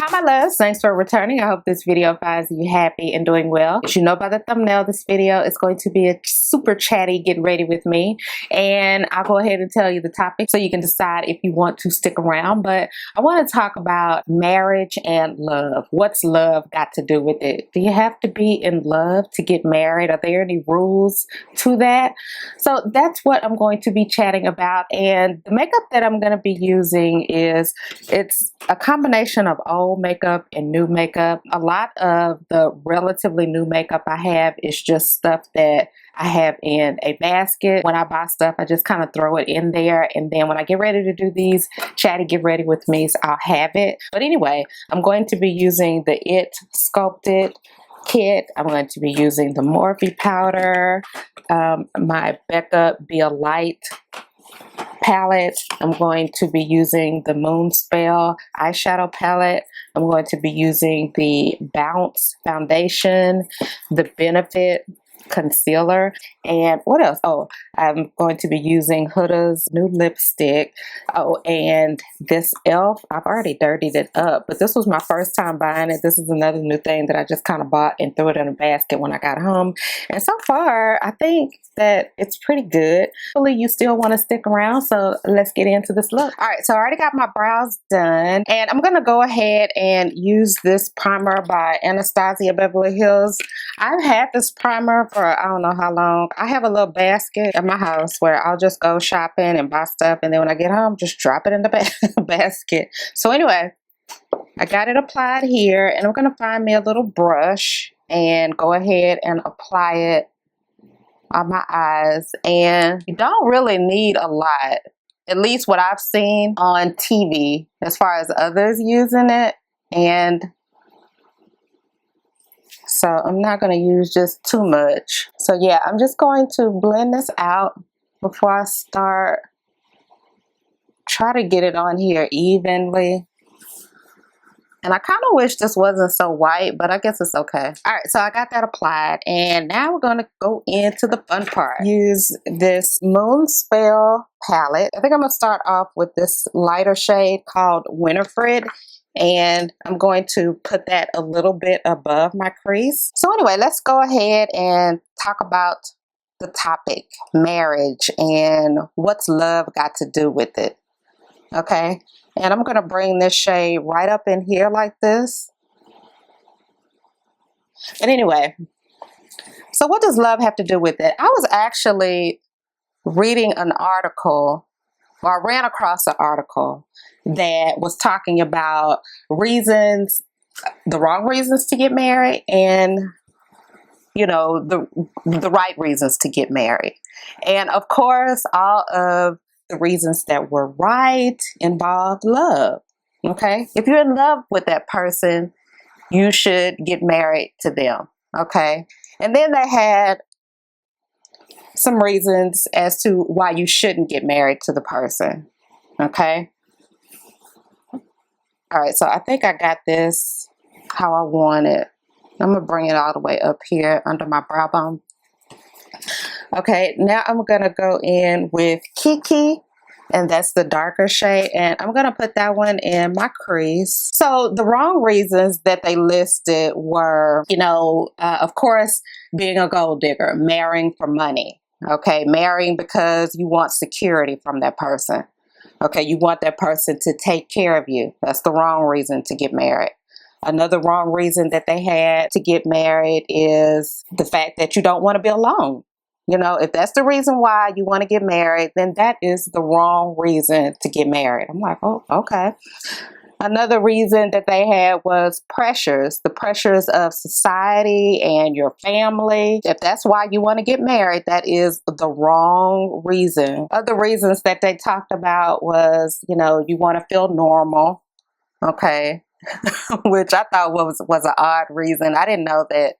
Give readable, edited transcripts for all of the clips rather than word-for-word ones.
Hi my loves, thanks for returning. I hope this video finds you happy and doing well. As you know by the thumbnail, this video is going to be a super chatty get ready with me, and I'll go ahead and tell you the topic so you can decide if you want to stick around. But I want to talk about marriage and love. What's love got to do with it? Do you have to be in love to get married? Are there any rules to that? So that's what I'm going to be chatting about, and the makeup that I'm going to be using it's a combination of old makeup and new makeup. A lot of the relatively new makeup I have is just stuff that I have in a basket. When I buy stuff, I just kind of throw it in there, and then when I get ready to do these chatty get ready with me's, I'll have it. But anyway, I'm going to be using the E.L.F Sculpted kit. I'm going to be using the Morphe powder, my Becca Be a Light palette. I'm going to be using the Moon Spell eyeshadow palette. I'm going to be using the Bounce foundation, the Benefit concealer, and what else? Oh, I'm going to be using Huda's new lipstick. Oh, and this E.L.F, I've already dirtied it up, but this was my first time buying it. This is another new thing that I just kind of bought and threw it in a basket when I got home, and so far I think that it's pretty good. Hopefully you still want to stick around, so let's get into this look. All right, so I already got my brows done, and I'm gonna go ahead and use this primer by Anastasia Beverly Hills. I've had this primer for I don't know how long. I have a little basket at my house where I'll just go shopping and buy stuff, and then when I get home, just drop it in the basket. So anyway, I got it applied here, and I'm gonna find me a little brush and go ahead and apply it on my eyes. And you don't really need a lot, at least what I've seen on TV as far as others using it. And so I'm not going to use just too much. So yeah, I'm just going to blend this out before I start. Try to get it on here evenly. And I kind of wish this wasn't so white, but I guess it's okay. All right, so I got that applied, and now we're going to go into the fun part. Use this Moon Spell palette. I think I'm going to start off with this lighter shade called Winifred, and I'm going to put that a little bit above my crease. So anyway, let's go ahead and talk about the topic, marriage, and what's love got to do with it. Okay, and I'm going to bring this shade right up in here like this. And anyway, so what does love have to do with it? I was actually reading an article, or I ran across an article that was talking about reasons, the wrong reasons to get married, and you know, the right reasons to get married. And of course, all of the reasons that were right involved love. Okay, if you're in love with that person, you should get married to them. Okay, and then they had some reasons as to why you shouldn't get married to the person. Okay, all right, so I think I got this how I want it. I'm gonna bring it all the way up here under my brow bone. Okay, now I'm gonna go in with Kiki, and that's the darker shade, and I'm gonna put that one in my crease. So the wrong reasons that they listed were, you know, of course, being a gold digger, marrying for money. Okay, marrying because you want security from that person. Okay, you want that person to take care of you. That's the wrong reason to get married. Another wrong reason that they had to get married is the fact that you don't want to be alone. You know, if that's the reason why you want to get married, then that is the wrong reason to get married. I'm like, oh, okay. Another reason that they had was pressures, the pressures of society and your family. If that's why you want to get married, that is the wrong reason. Other reasons that they talked about was, you know, you want to feel normal. Okay. Which I thought was an odd reason. I didn't know that,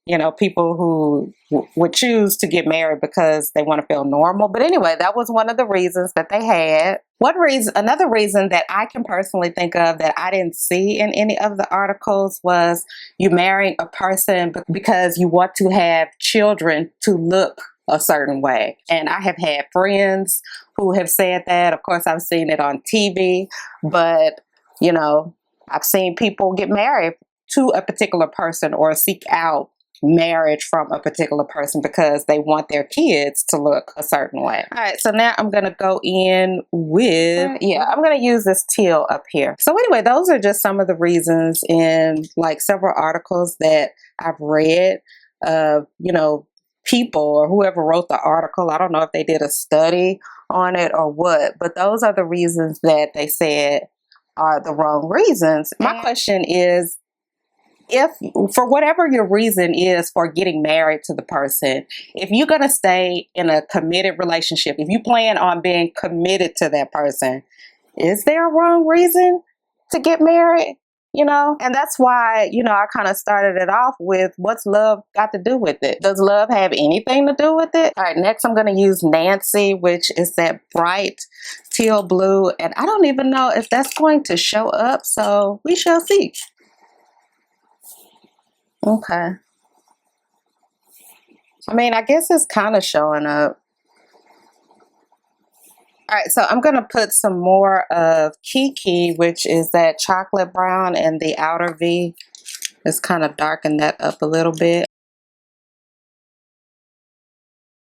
you know, people who would choose to get married because they want to feel normal. But anyway, that was one of the reasons that they had. Another reason that I can personally think of that I didn't see in any of the articles was you marrying a person because you want to have children to look a certain way. And I have had friends who have said that. Of course, I've seen it on TV, but you know, I've seen people get married to a particular person or seek out marriage from a particular person because they want their kids to look a certain way. All right, so now I'm gonna go in with, I'm gonna use this teal up here. So anyway, those are just some of the reasons in like several articles that I've read of, you know, people or whoever wrote the article. I don't know if they did a study on it or what, but those are the reasons that they said are the wrong reasons. My question is, if for whatever your reason is for getting married to the person, if you're going to stay in a committed relationship, if you plan on being committed to that person, is there a wrong reason to get married? You know, and that's why, you know, I kind of started it off with, what's love got to do with it? Does love have anything to do with it? All right, next I'm going to use Nancy, which is that bright teal blue. And I don't even know if that's going to show up, so we shall see. Okay. I mean, I guess it's kind of showing up. All right, so I'm going to put some more of Kiki, which is that chocolate brown, and the outer V. Let's kind of darken that up a little bit.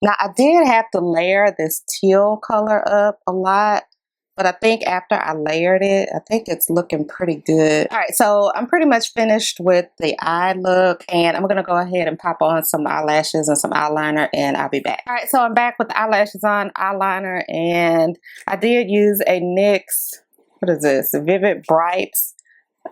Now, I did have to layer this teal color up a lot, but I think after I layered it, I think it's looking pretty good. All right, so I'm pretty much finished with the eye look, and I'm gonna go ahead and pop on some eyelashes and some eyeliner, and I'll be back. All right, so I'm back with the eyelashes on, eyeliner, and I did use a NYX, what is this, Vivid Brights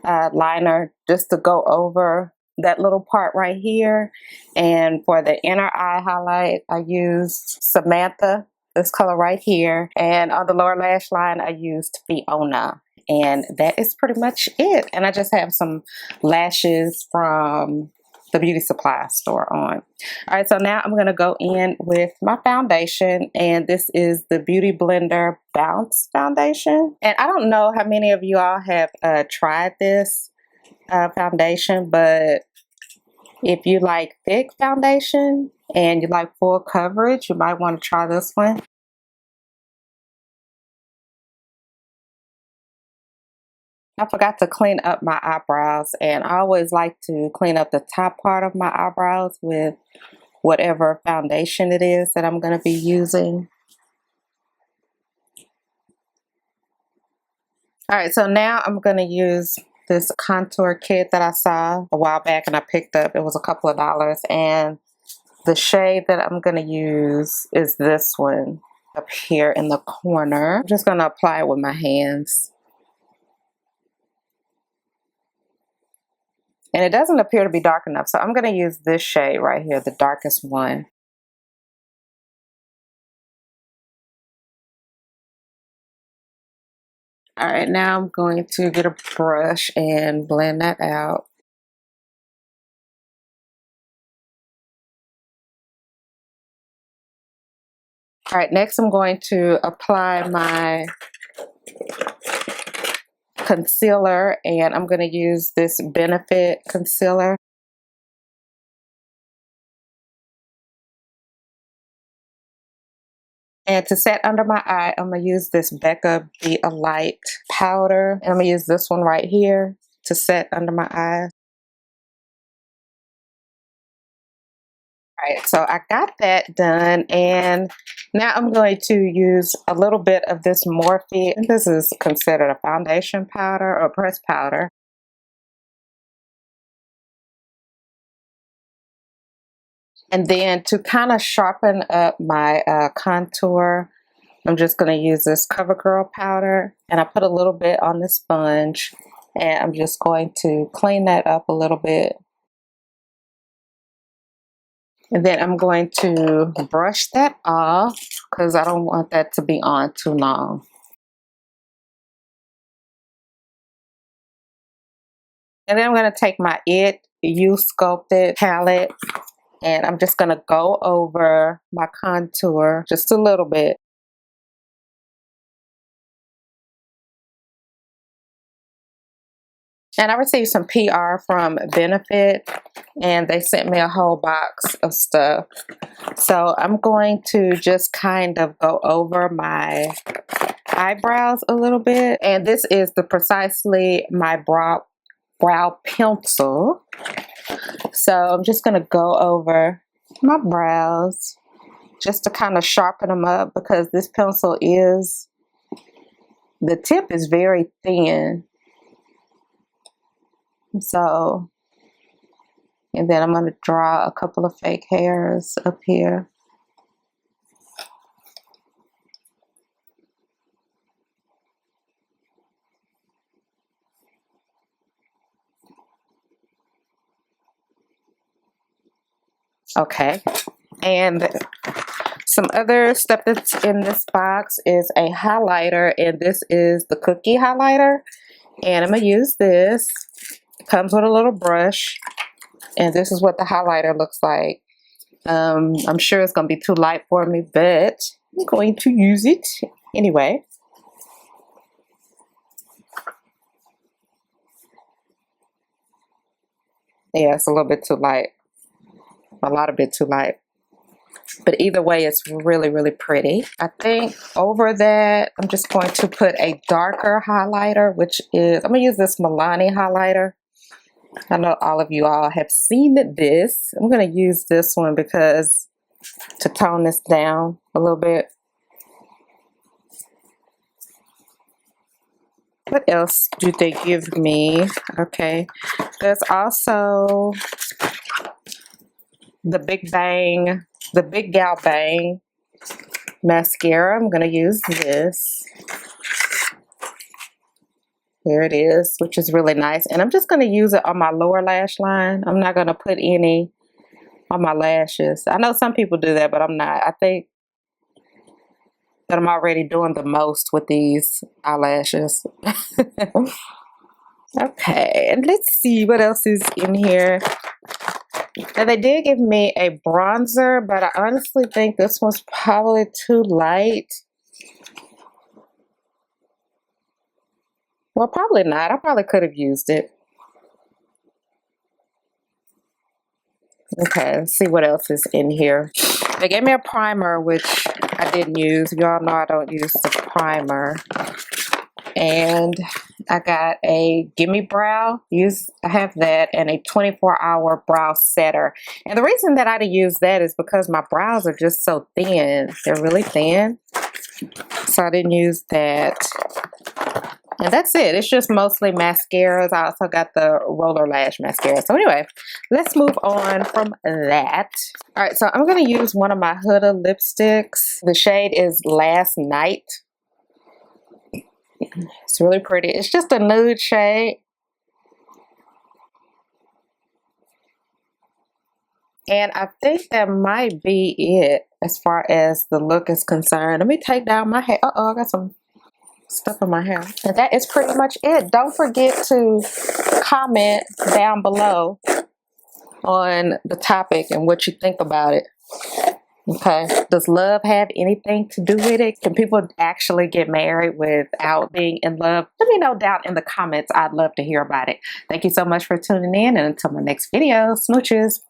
liner just to go over that little part right here. And for the inner eye highlight, I used Samantha, this color right here. And on the lower lash line, I used Fiona. And that is pretty much it. And I just have some lashes from the beauty supply store on. All right, so now I'm gonna go in with my foundation, and this is the Beauty Blender Bounce Foundation. And I don't know how many of you all have tried this foundation, but if you like thick foundation and you like full coverage, you might want to try this one. I forgot to clean up my eyebrows, and I always like to clean up the top part of my eyebrows with whatever foundation it is that I'm going to be using. All right, so now I'm going to use this contour kit that I saw a while back and I picked up. It was a couple of dollars, and the shade that I'm going to use is this one up here in the corner. I'm just going to apply it with my hands. And it doesn't appear to be dark enough, so I'm going to use this shade right here, the darkest one. All right, now I'm going to get a brush and blend that out. All right, next I'm going to apply my concealer, and I'm going to use this Benefit concealer. And to set under my eye, I'm going to use this Becca Be a Light powder. And I'm going to use this one right here to set under my eyes. All right, so I got that done, and now I'm going to use a little bit of this Morphe. This is considered a foundation powder or pressed powder. And then to kind of sharpen up my contour, I'm just going to use this CoverGirl powder, and I put a little bit on the sponge, and I'm just going to clean that up a little bit. And then I'm going to brush that off because I don't want that to be on too long. And then I'm going to take my It You Sculpted palette, and I'm just going to go over my contour just a little bit. And I received some PR from Benefit, and they sent me a whole box of stuff. So I'm going to just kind of go over my eyebrows a little bit. And this is the Precisely My Brow Pencil. So I'm just going to go over my brows just to kind of sharpen them up, because this pencil is, the tip is very thin. So, and then I'm going to draw a couple of fake hairs up here. Okay, and some other stuff that's in this box is a highlighter, and this is the cookie highlighter, and I'm gonna use this. It comes with a little brush, and this is what the highlighter looks like. I'm sure it's gonna be too light for me, but I'm going to use it anyway. Yeah, it's a little bit too light. A bit too light. But either way, it's really, really pretty. I think over that, I'm just going to put a darker highlighter, which is, I'm going to use this Milani highlighter. I know all of you all have seen this. I'm going to use this one because to tone this down a little bit. What else do they give me? Okay. There's also the Big Gal Bang mascara. I'm going to use this. Here it is, which is really nice. And I'm just going to use it on my lower lash line. I'm not going to put any on my lashes. I know some people do that, but I'm not. I think that I'm already doing the most with these eyelashes. Okay, and let's see what else is in here. And they did give me a bronzer, but I honestly think this one's probably too light. Well, probably not. I probably could have used it. Okay, let's see what else is in here. They gave me a primer, which I didn't use. You all know I don't use the primer. And I got a Gimme Brow. I have that, and a 24-hour brow setter. And the reason that I didn't use that is because my brows are just so thin. They're really thin. So I didn't use that. And that's it. It's just mostly mascaras. I also got the Roller Lash mascara. So anyway, let's move on from that. All right, so I'm going to use one of my Huda lipsticks. The shade is Last Night. It's really pretty. It's just a nude shade. And I think that might be it as far as the look is concerned. Let me take down my hair. Uh-oh, I got some stuff in my hair. And that is pretty much it. Don't forget to comment down below on the topic and what you think about it. Okay. Does love have anything to do with it? Can people actually get married without being in love? Let me know down in the comments. I'd love to hear about it. Thank you so much for tuning in, and until my next video, smooches.